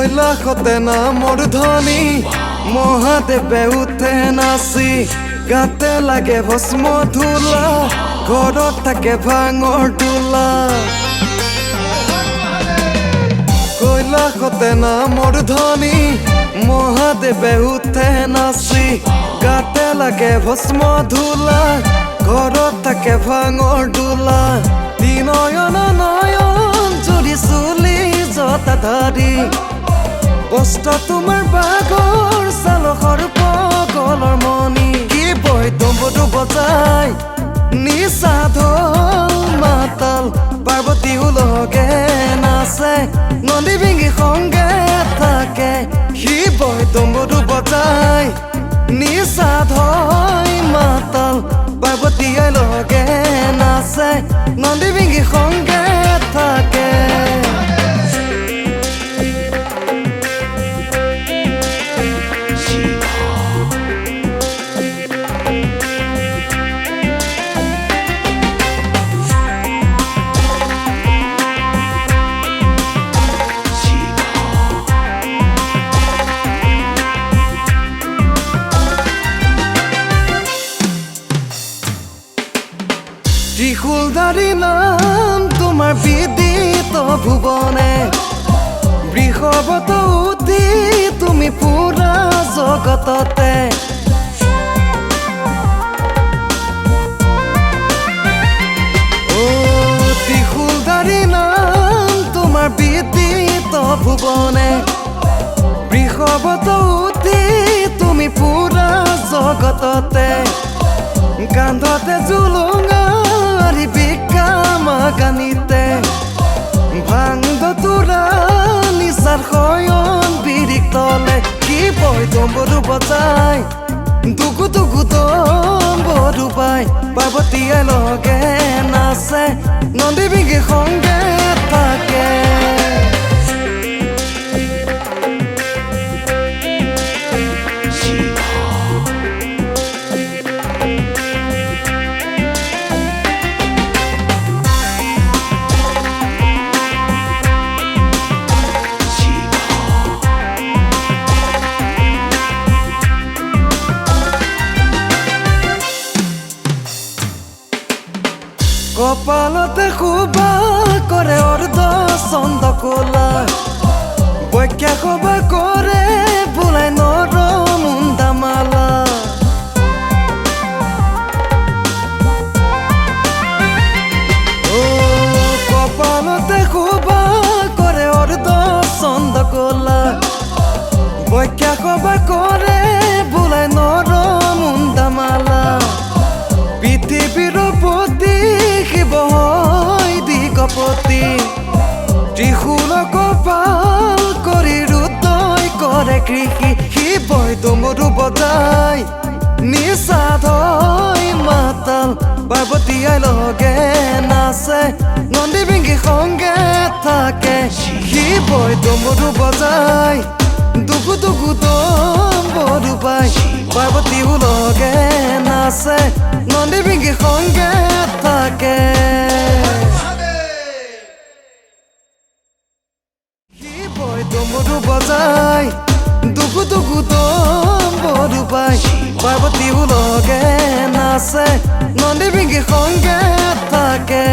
কৈলাসতে নামৰ ধ্বনি মহাদেৱে উঠে নাচি গাতে লাগে ভস্ম ধূলা ঘৰত থাকে ভাঙৰ তোলা কৈলাসতে নামৰ ধ্বনি মহাদেৱে উঠে নাচি গাতে লাগে ভস্ম ধূলা ঘৰত থাকে ভাঙৰ তোলা নয়ন নয়ন জুৰি চুলি জতা ধাৰি কষ্ট তোমাৰ বাগৰ চালখৰ পগলৰ মণি কি বৈ দম্বটো বজাই নিচা ঢোল মাতাল পাৰ্বতীও লগে নাচে নদী বিঙি সংগে থাকে সি বৈ দম্বটো বজাই নিচা ঢোল মাতাল পাৰ্বতীয়ে লগে নাচে নদী বিঙি সংগে থাকে ত্ৰিশূলধাৰী নাম তোমাৰ বিদিত ভুৱনে বৃষভত উঠি তুমি পুৰা জগততে ত্ৰিশূলধাৰী নাম তোমাৰ বিদিত ভুৱনে বৃষভত উঠি তুমি পুৰা জগততে কান্ধতে জুলুঙা গানিতে ভাঙদ তোৰা নিচাৰ শয়ন বিৰিক তলে কি বৈ দম্বৰু বজাই দুগু দুগু দম্বৰু বাই পাৰ্বতীয়ে লগে নাচে নদী বিঙি সংগে থাকে কপালতে শোভা কৰে অৰ্ধ চন্দ কোলা বৈখ্যা শোভা কৰে বোলাই নৰ মুণ্ডামালা কপালতে শোভা কৰে অৰ্ধ চন্দ কোলা বৈখ্যা শোভা কৰে বোলাই নৰ মুণ্ডামালা পৃথিৱীৰ প্ৰতি শিৱ হয় দিগপতি ত্ৰিশূল কপাল কৰি ৰুদয় কৰে কৃষি শিৱই ডমৰু বজাই নিচা ধয় মাতাল পাৰ্বতীয়ে লগে নাচে নদী বিঙি সংগে থাকে শিৱই ডমৰু বজাই দুগু দুগু দম্বৰু বাই পাৰ্বতীও লগে নাচে নদী বিঙি সংগে থাকে শিৱই ডমৰু বজাই দুগু দুগু দম্বৰু বাই পাৰ্বতীও লগে নাচে নদী বিঙি সংগে থাকে